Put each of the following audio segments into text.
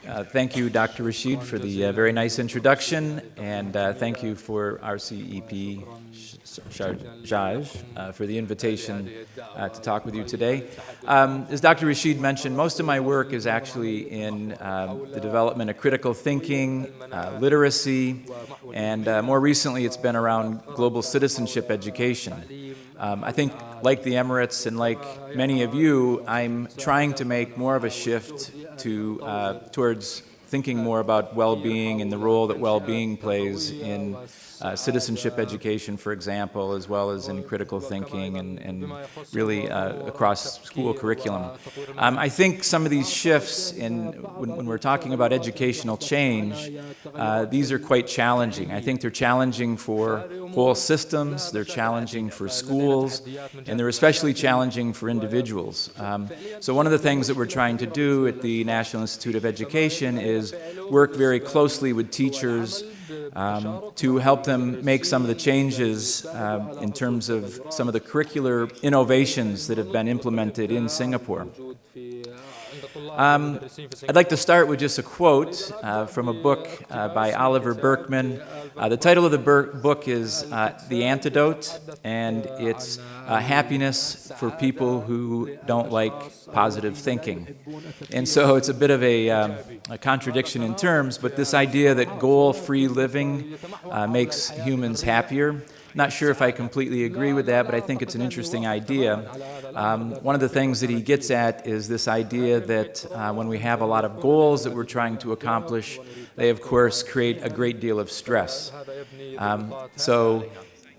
Thank you, Dr. Rashid, for the very nice introduction, and thank you for RCEP Shaj for the invitation to talk with you today. As Dr. Rashid mentioned, most of my work is actually in the development of critical thinking, literacy, and more recently it's been around global citizenship education. I think, like the Emirates and like many of you, I'm trying to make more of a shift towards thinking more about well-being and the role that well-being plays in citizenship education, for example, as well as in critical thinking and really across school curriculum. I think some of these shifts when we're talking about educational change, these are quite challenging. I think they're challenging for whole systems, they're challenging for schools, and they're especially challenging for individuals. So one of the things that we're trying to do at the National Institute of Education is work very closely with teachers to help them make some of the changes in terms of some of the curricular innovations that have been implemented in Singapore. I'd like to start with just a quote from a book by Oliver Burkeman. The title of the book is The Antidote, and it's Happiness for People Who Don't Like Positive Thinking. And so it's a bit of a contradiction in terms, but this idea that goal-free living makes humans happier. Not sure if I completely agree with that, but I think it's an interesting idea. One of the things that he gets at is this idea that when we have a lot of goals that we're trying to accomplish, they of course create a great deal of stress. So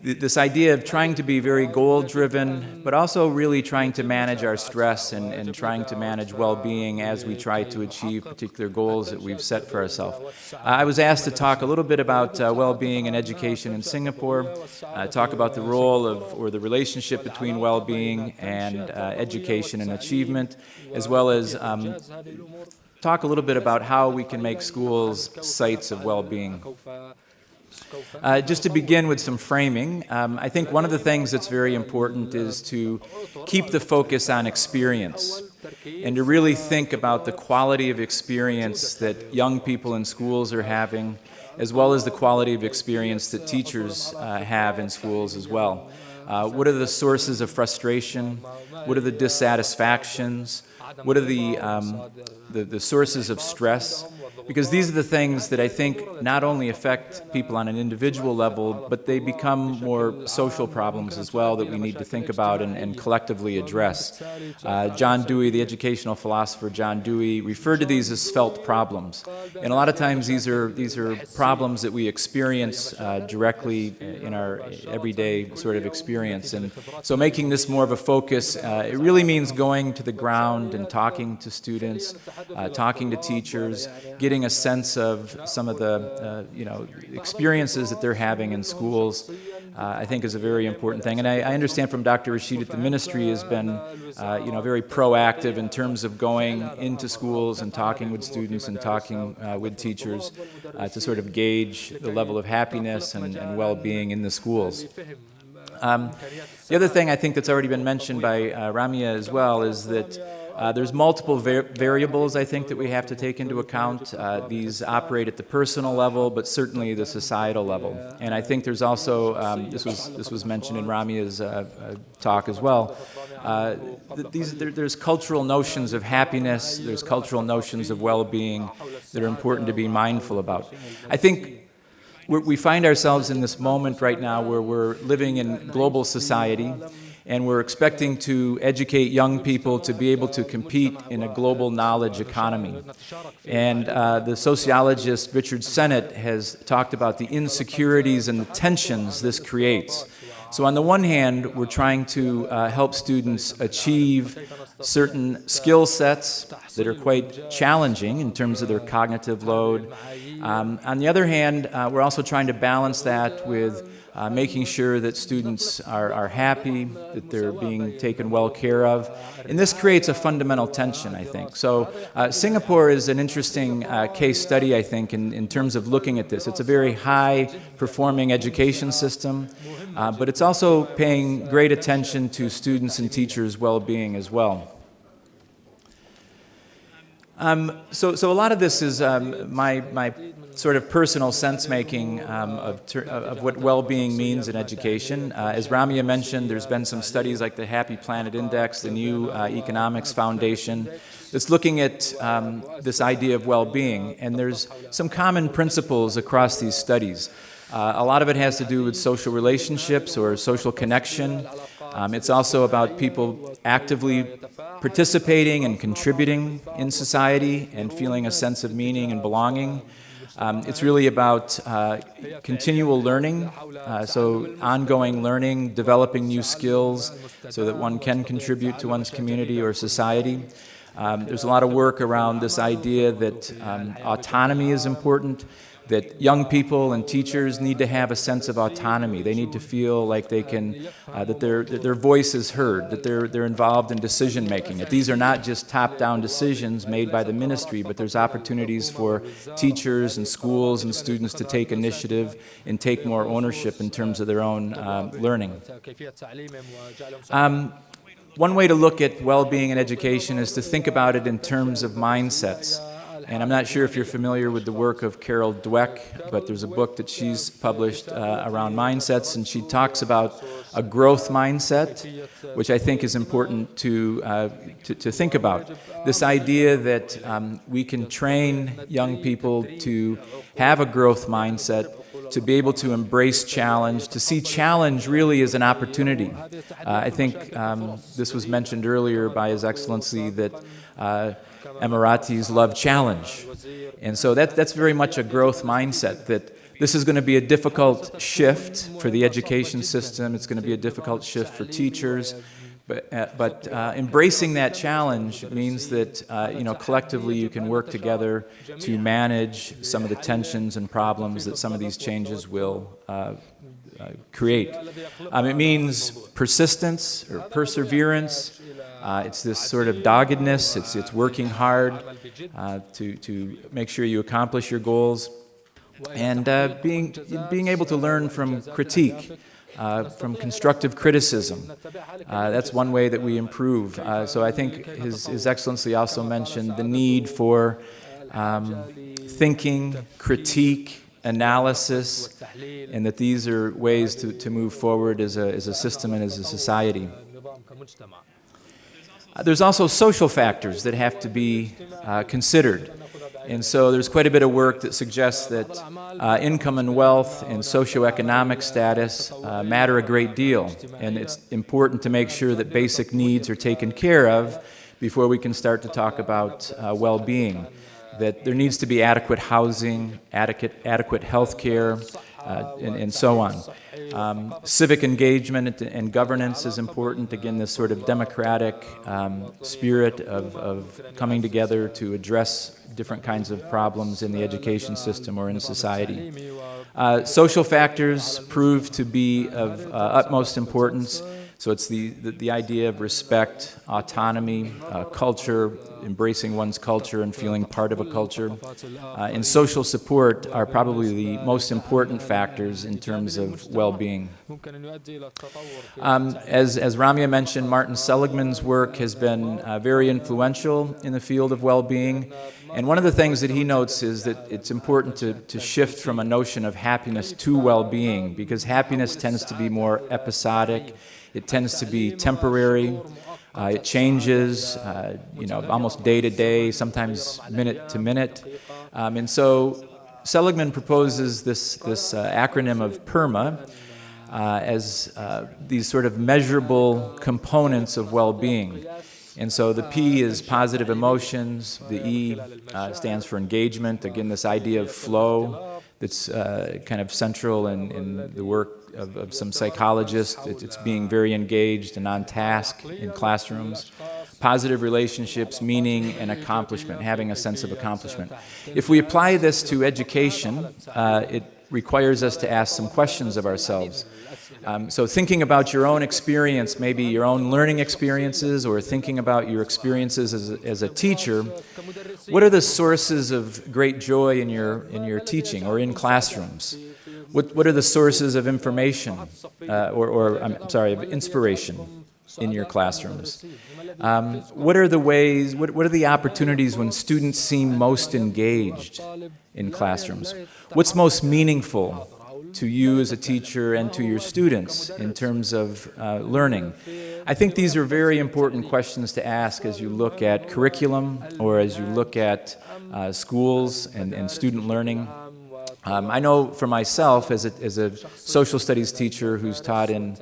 this idea of trying to be very goal-driven, but also really trying to manage our stress and trying to manage well-being as we try to achieve particular goals that we've set for ourselves. I was asked to talk a little bit about well-being and education in Singapore, talk about the role or the relationship between well-being and education and achievement, as well as talk a little bit about how we can make schools sites of well-being. Just to begin with some framing, I think one of the things that's very important is to keep the focus on experience and to really think about the quality of experience that young people in schools are having, as well as the quality of experience that teachers have in schools as well. What are the sources of frustration? What are the dissatisfactions? What are the sources of stress? Because these are the things that I think not only affect people on an individual level, but they become more social problems as well that we need to think about and collectively address. John Dewey, the educational philosopher John Dewey, referred to these as felt problems. And a lot of times these are problems that we experience directly in our everyday sort of experience. And so making this more of a focus, it really means going to the ground and talking to students, talking to teachers, getting a sense of some of the experiences that they're having in schools, I think is a very important thing. And I understand from Dr. Rashid that the ministry has been very proactive in terms of going into schools and talking with students and talking with teachers to sort of gauge the level of happiness and well-being in the schools. The other thing I think that's already been mentioned by Ramia as well is that there's multiple variables, I think, that we have to take into account. These operate at the personal level, but certainly the societal level. And I think there's also, this was mentioned in Ramia's talk as well, there's cultural notions of happiness, there's cultural notions of well-being that are important to be mindful about. I think we find ourselves in this moment right now where we're living in global society, and we're expecting to educate young people to be able to compete in a global knowledge economy. And the sociologist Richard Sennett has talked about the insecurities and the tensions this creates. So on the one hand, we're trying to help students achieve certain skill sets that are quite challenging in terms of their cognitive load. On the other hand, we're also trying to balance that with making sure that students are happy, that they're being taken well care of. And this creates a fundamental tension, I think. So Singapore is an interesting case study, I think, in terms of looking at this. It's a very high-performing education system, but it's also paying great attention to students' and teachers' well-being as well. So a lot of this is my sort of personal sense-making of what well-being means in education. As Ramya mentioned, there's been some studies like the Happy Planet Index, the New Economics Foundation, that's looking at this idea of well-being, and there's some common principles across these studies. A lot of it has to do with social relationships or social connection. It's also about people actively participating and contributing in society and feeling a sense of meaning and belonging. It's really about continual learning, so ongoing learning, developing new skills so that one can contribute to one's community or society. There's a lot of work around this idea that autonomy is important, that young people and teachers need to have a sense of autonomy. They need to feel like they can, that their voice is heard, that they're involved in decision making, that these are not just top-down decisions made by the ministry, but there's opportunities for teachers and schools and students to take initiative and take more ownership in terms of their own learning. One way to look at well-being in education is to think about it in terms of mindsets. And I'm not sure if you're familiar with the work of Carol Dweck, but there's a book that she's published around mindsets, and she talks about a growth mindset, which I think is important to think about. This idea that we can train young people to have a growth mindset, to be able to embrace challenge, to see challenge really as an opportunity. I think this was mentioned earlier by His Excellency that Emiratis love challenge. And so that's very much a growth mindset, that this is going to be a difficult shift for the education system. It's going to be a difficult shift for teachers. But embracing that challenge means that collectively you can work together to manage some of the tensions and problems that some of these changes will create. It means persistence or perseverance. It's this sort of doggedness. It's working hard to make sure you accomplish your goals, and being able to learn from critique. From constructive criticism. That's one way that we improve. So I think His Excellency also mentioned the need for thinking, critique, analysis, and that these are ways to move forward as a system and as a society. There's also social factors that have to be considered. And so there's quite a bit of work that suggests that income and wealth and socioeconomic status matter a great deal. And it's important to make sure that basic needs are taken care of before we can start to talk about well-being. That there needs to be adequate housing, adequate health care, and so on. Civic engagement and governance is important. Again, this sort of democratic spirit of coming together to address different kinds of problems in the education system or in society. Social factors prove to be of utmost importance. So it's the idea of respect, autonomy, culture, embracing one's culture and feeling part of a culture. And social support are probably the most important factors in terms of well-being. As Ramya mentioned, Martin Seligman's work has been very influential in the field of well-being. And one of the things that he notes is that it's important to shift from a notion of happiness to well-being, because happiness tends to be more episodic. It tends to be temporary. It changes, almost day to day, sometimes minute to minute. And so Seligman proposes this acronym of PERMA as these sort of measurable components of well-being. And so the P is positive emotions, the E stands for engagement, again this idea of flow that's kind of central in the work of some psychologists. It's being very engaged and on task in classrooms. Positive relationships, meaning and accomplishment, having a sense of accomplishment. If we apply this to education, it requires us to ask some questions of ourselves. So thinking about your own experience, maybe your own learning experiences, or thinking about your experiences as a teacher, what are the sources of great joy in your teaching or in classrooms? What are the sources of information, of inspiration? in your classrooms? What are the ways, what are the opportunities when students seem most engaged in classrooms? What's most meaningful to you as a teacher and to your students in terms of learning? I think these are very important questions to ask as you look at curriculum or as you look at schools and student learning. I know for myself as a social studies teacher who's taught in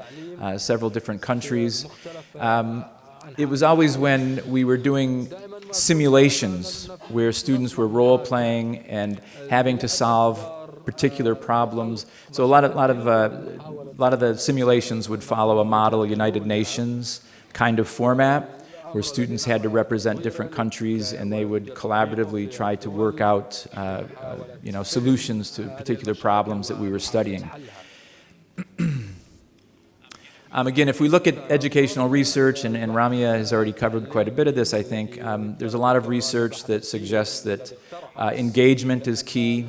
several different countries, it was always when we were doing simulations where students were role-playing and having to solve particular problems. So a lot of the simulations would follow a model United Nations kind of format, where students had to represent different countries and they would collaboratively try to work out solutions to particular problems that we were studying. Again, if we look at educational research, and Ramya has already covered quite a bit of this, I think, there's a lot of research that suggests that engagement is key,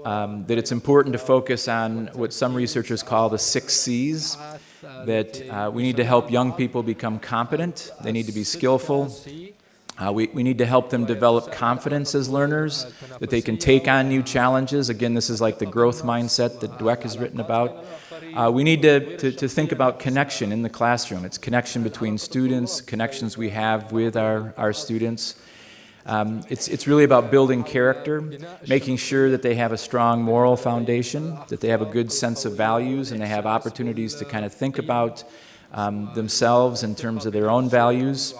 that it's important to focus on what some researchers call the 6 C's, that we need to help young people become competent, they need to be skillful, we need to help them develop confidence as learners, that they can take on new challenges. Again, this is like the growth mindset that Dweck has written about. We need to think about connection in the classroom. It's connection between students, connections we have with our students. It's really about building character, making sure that they have a strong moral foundation, that they have a good sense of values, and they have opportunities to kind of think about themselves in terms of their own values,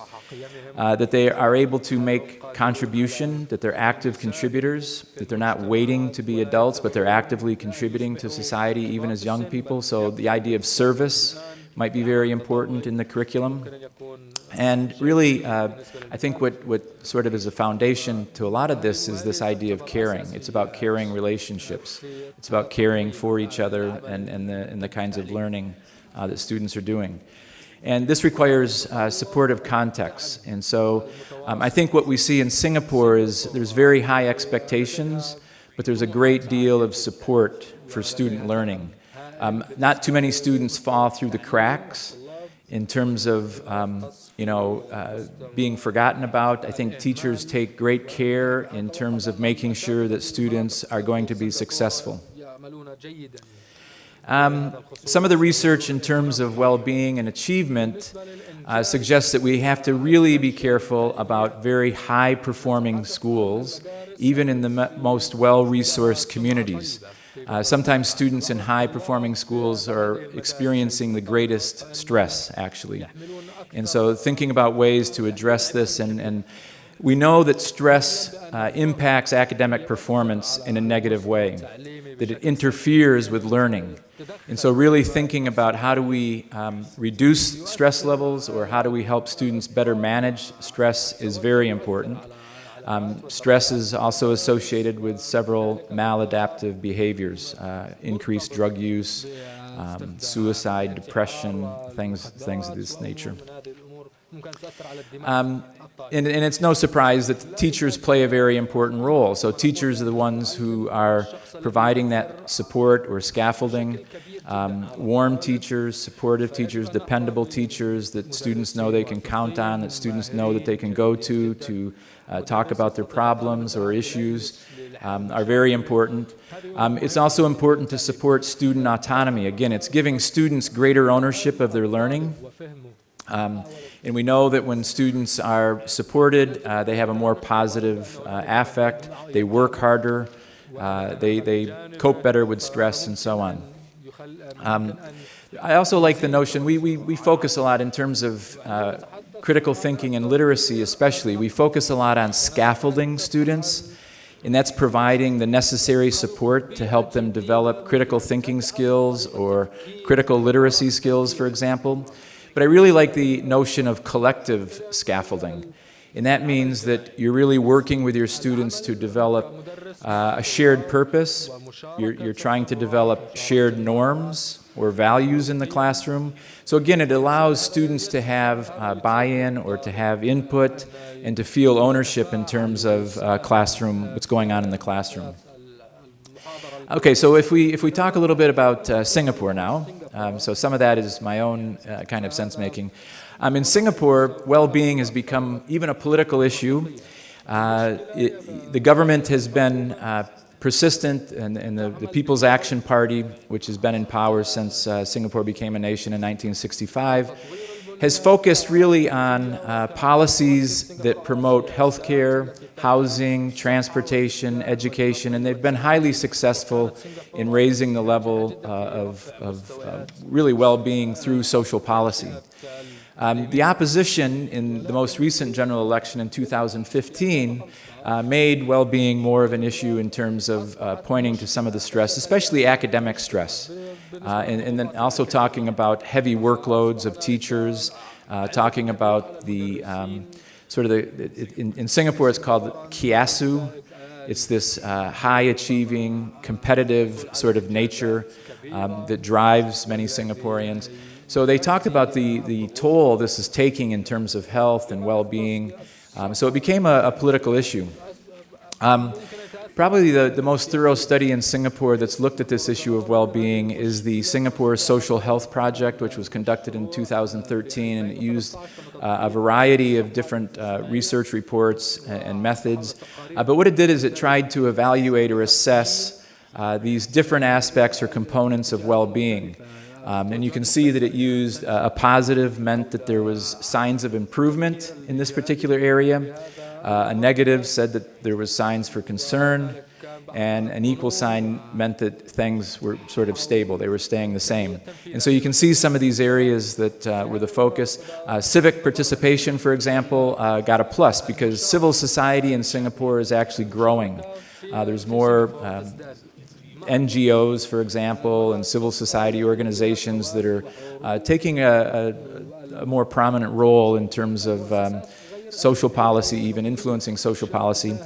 that they are able to make contribution, that they're active contributors, that they're not waiting to be adults, but they're actively contributing to society even as young people. So the idea of service might be very important in the curriculum. And really, I think what sort of is a foundation to a lot of this is this idea of caring. It's about caring relationships. It's about caring for each other and the kinds of learning that students are doing. And this requires supportive contexts. And so I think what we see in Singapore is there's very high expectations, but there's a great deal of support for student learning. Not too many students fall through the cracks in terms of being forgotten about. I think teachers take great care in terms of making sure that students are going to be successful. Some of the research in terms of well-being and achievement suggests that we have to really be careful about very high-performing schools, even in the most well-resourced communities. Sometimes students in high-performing schools are experiencing the greatest stress, actually. And so thinking about ways to address this, and we know that stress impacts academic performance in a negative way, that it interferes with learning. And so really thinking about how do we reduce stress levels, or how do we help students better manage stress is very important. Stress is also associated with several maladaptive behaviors, increased drug use, suicide, depression, things of this nature. And it's no surprise that teachers play a very important role. So teachers are the ones who are providing that support or scaffolding. Warm teachers, supportive teachers, dependable teachers that students know they can count on, that students know that they can go to talk about their problems or issues are very important. It's also important to support student autonomy. Again, it's giving students greater ownership of their learning. And we know that when students are supported, they have a more positive affect, they work harder, they cope better with stress, and so on. I also like the notion, we focus a lot in terms of critical thinking and literacy especially. We focus a lot on scaffolding students, and that's providing the necessary support to help them develop critical thinking skills or critical literacy skills, for example. But I really like the notion of collective scaffolding. And that means that you're really working with your students to develop a shared purpose. You're trying to develop shared norms or values in the classroom. So again, it allows students to have buy-in or to have input and to feel ownership in terms of classroom, what's going on in the classroom. Okay, so if we talk a little bit about Singapore now, So some of that is my own kind of sense-making. In Singapore, well-being has become even a political issue. The government has been persistent, and the People's Action Party, which has been in power since Singapore became a nation in 1965, has focused really on policies that promote healthcare, housing, transportation, education, and they've been highly successful in raising the level of really well-being through social policy. The opposition in the most recent general election in 2015 made well-being more of an issue in terms of pointing to some of the stress, especially academic stress, and then also talking about heavy workloads of teachers, talking about the in Singapore it's called kiasu. It's this high-achieving, competitive sort of nature that drives many Singaporeans. So they talked about the toll this is taking in terms of health and well-being. So it became a political issue. Probably the most thorough study in Singapore that's looked at this issue of well-being is the Singapore Social Health Project, which was conducted in 2013, and it used a variety of different research reports and methods. But what it did is it tried to evaluate or assess these different aspects or components of well-being. And you can see that it used a positive meant that there was signs of improvement in this particular area. A negative said that there was signs for concern, and an equal sign meant that things were sort of stable. They were staying the same. And so you can see some of these areas that were the focus. Civic participation, for example, got a plus because civil society in Singapore is actually growing. There's more NGOs, for example, and civil society organizations that are taking a more prominent role in terms of social policy, even influencing social policy.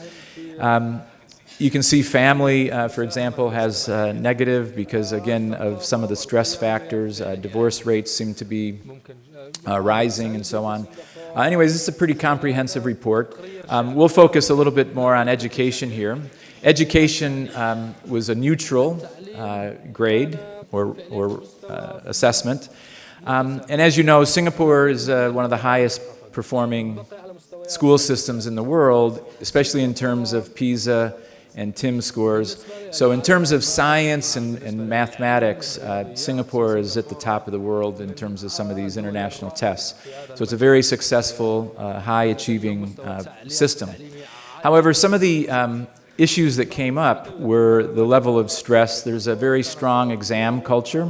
You can see family, for example, has negative because, again, of some of the stress factors. Divorce rates seem to be rising and so on. Anyways, this is a pretty comprehensive report. We'll focus a little bit more on education here. Education was a neutral grade or assessment. And as you know, Singapore is one of the highest performing school systems in the world, especially in terms of PISA and TIM scores. So in terms of science and mathematics, Singapore is at the top of the world in terms of some of these international tests. So it's a very successful, high-achieving system. However, some of the issues that came up were the level of stress. There's a very strong exam culture.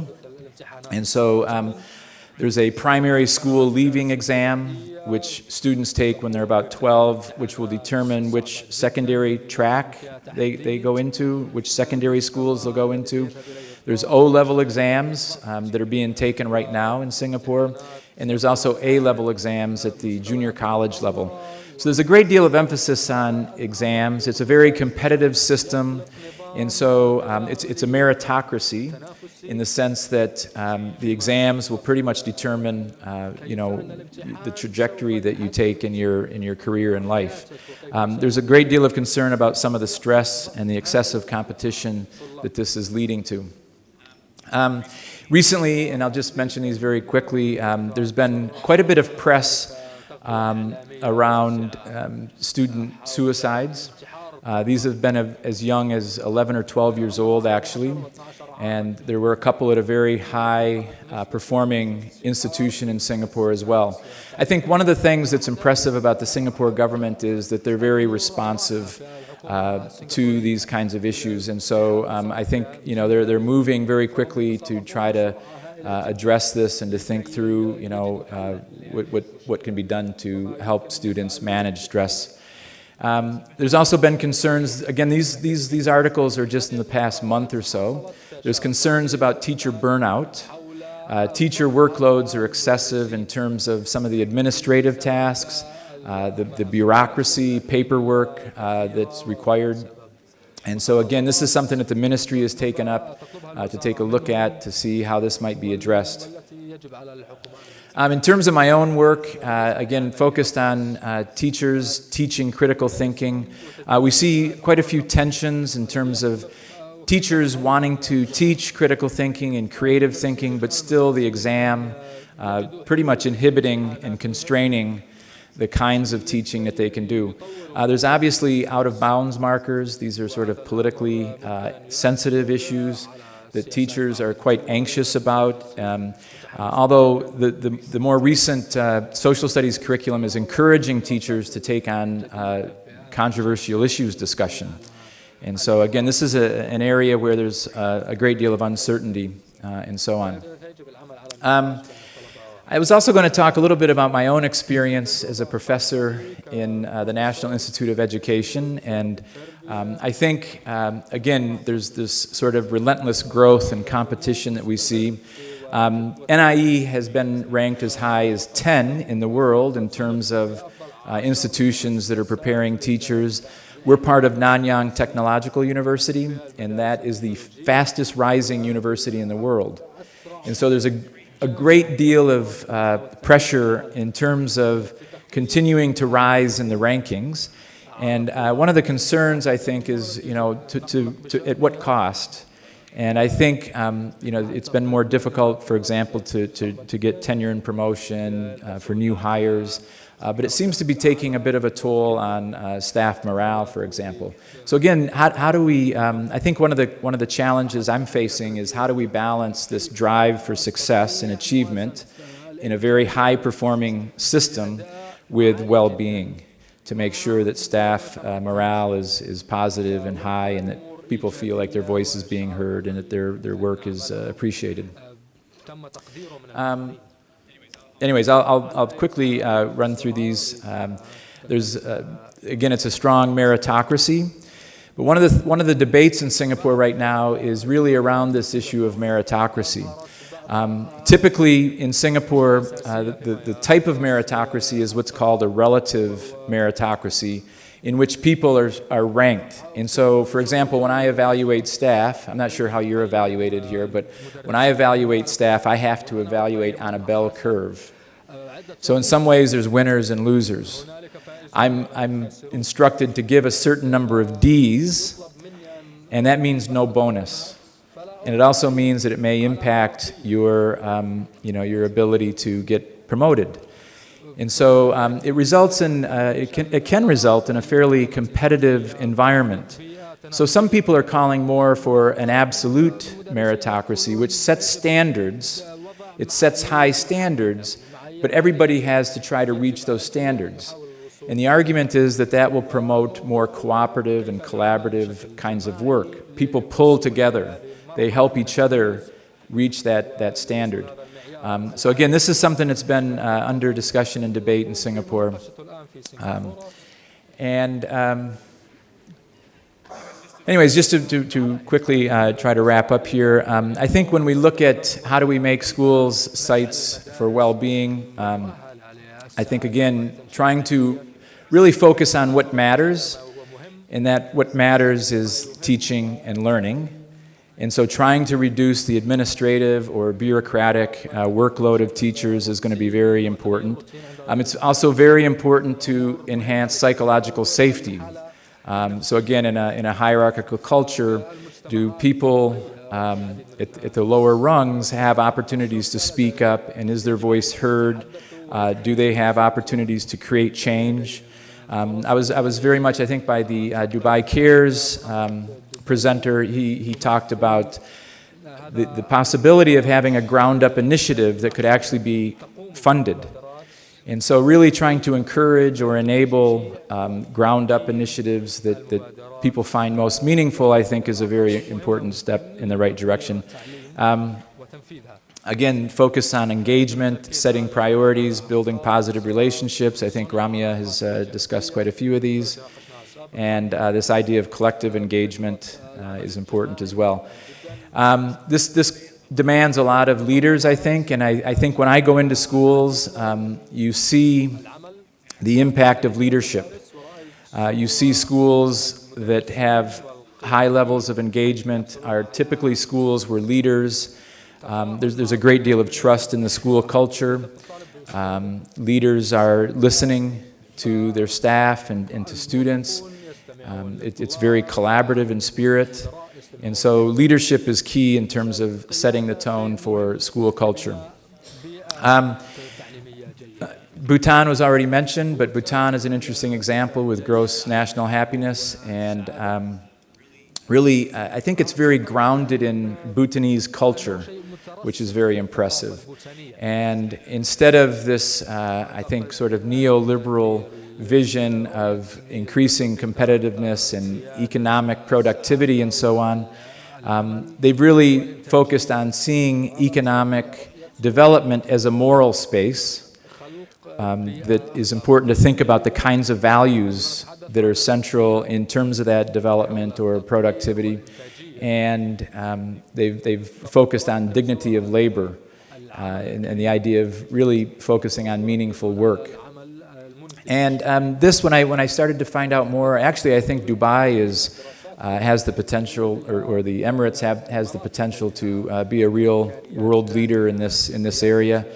And so there's a primary school leaving exam, which students take when they're about 12, which will determine which secondary track they go into, which secondary schools they'll go into. There's O-level exams that are being taken right now in Singapore, and there's also A-level exams at the junior college level. So there's a great deal of emphasis on exams. It's a very competitive system, and so it's a meritocracy in the sense that the exams will pretty much determine, the trajectory that you take in your career and life. There's a great deal of concern about some of the stress and the excessive competition that this is leading to. Recently, and I'll just mention these very quickly, there's been quite a bit of press around student suicides. These have been as young as 11 or 12 years old, actually, and there were a couple at a very high performing institution in Singapore as well. I think one of the things that's impressive about the Singapore government is that they're very responsive to these kinds of issues, and so I think they're moving very quickly to try to address this and to think through what can be done to help students manage stress. There's also been concerns, again, these articles are just in the past month or so. There's concerns about teacher burnout. Teacher workloads are excessive in terms of some of the administrative tasks, the bureaucracy, paperwork that's required. And so again, this is something that the ministry has taken up to take a look at to see how this might be addressed. In terms of my own work, again, focused on teachers teaching critical thinking, we see quite a few tensions in terms of teachers wanting to teach critical thinking and creative thinking, but still the exam pretty much inhibiting and constraining the kinds of teaching that they can do. There's obviously out-of-bounds markers. These are sort of politically sensitive issues that teachers are quite anxious about. Although the more recent social studies curriculum is encouraging teachers to take on controversial issues discussion. And so again, this is an area where there's a great deal of uncertainty and so on. I was also going to talk a little bit about my own experience as a professor in the National Institute of Education, and I think, again, there's this sort of relentless growth and competition that we see. NIE has been ranked as high as 10 in the world in terms of institutions that are preparing teachers. We're part of Nanyang Technological University, and that is the fastest rising university in the world. And so there's a great deal of pressure in terms of continuing to rise in the rankings. And one of the concerns, I think, is, at what cost? And I think, it's been more difficult, for example, to get tenure and promotion for new hires. But it seems to be taking a bit of a toll on staff morale, for example. So again, how do we? I think one of the challenges I'm facing is how do we balance this drive for success and achievement in a very high-performing system with well-being to make sure that staff morale is positive and high, and that people feel like their voice is being heard and that their work is appreciated. Anyways, I'll quickly run through these. There's again, it's a strong meritocracy, but one of the debates in Singapore right now is really around this issue of meritocracy. Typically in Singapore, the type of meritocracy is what's called a relative meritocracy, in which people are ranked. And so, for example, when I evaluate staff, I'm not sure how you're evaluated here, but when I evaluate staff, I have to evaluate on a bell curve. So in some ways, there's winners and losers. I'm instructed to give a certain number of Ds, and that means no bonus. And it also means that it may impact your ability to get promoted. And so it results in, it can result in a fairly competitive environment. So some people are calling more for an absolute meritocracy, which sets standards. It sets high standards, but everybody has to try to reach those standards. And the argument is that that will promote more cooperative and collaborative kinds of work. People pull together. They help each other reach that standard. So again, this is something that's been under discussion and debate in Singapore. Anyways, just to quickly try to wrap up here, I think when we look at how do we make schools sites for well-being, I think, again, trying to really focus on what matters, and that what matters is teaching and learning. And so trying to reduce the administrative or bureaucratic workload of teachers is going to be very important. It's also very important to enhance psychological safety. So again, in a hierarchical culture, do people at the lower rungs have opportunities to speak up, and is their voice heard? Do they have opportunities to create change? I was very much, I think, by the Dubai Cares presenter, he talked about the possibility of having a ground-up initiative that could actually be funded. And so really trying to encourage or enable ground-up initiatives that people find most meaningful, I think, is a very important step in the right direction. Again, focus on engagement, setting priorities, building positive relationships. I think Ramya has discussed quite a few of these. And this idea of collective engagement is important as well. This demands a lot of leaders, I think, and I think when I go into schools, you see the impact of leadership. You see schools that have high levels of engagement are typically schools where leaders, there's a great deal of trust in the school culture. Leaders are listening to their staff and to students. It's very collaborative in spirit. And so leadership is key in terms of setting the tone for school culture. Bhutan was already mentioned, but Bhutan is an interesting example with gross national happiness, and really, I think it's very grounded in Bhutanese culture, which is very impressive. And instead of this, I think, sort of neoliberal vision of increasing competitiveness and economic productivity and so on, they've really focused on seeing economic development as a moral space that is important to think about the kinds of values that are central in terms of that development or productivity. And they've focused on dignity of labor and the idea of really focusing on meaningful work. And this, when I started to find out more, actually I think Dubai has the potential, or the Emirates has the potential to be a real world leader in this area.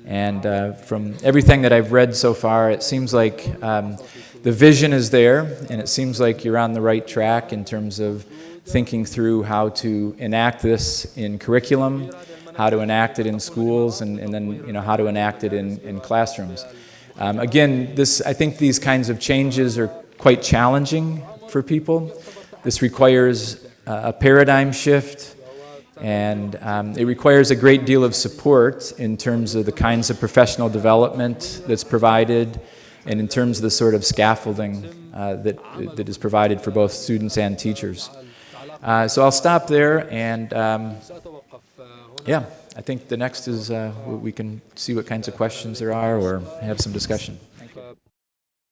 And from everything that I've read so far, it seems like the vision is there, and it seems like you're on the right track in terms of thinking through how to enact this in curriculum, how to enact it in schools, and then how to enact it in classrooms. Again, I think these kinds of changes are quite challenging for people. This requires a paradigm shift. And it requires a great deal of support in terms of the kinds of professional development that's provided and in terms of the sort of scaffolding that is provided for both students and teachers. So I'll stop there, and I think the next is we can see what kinds of questions there are or have some discussion.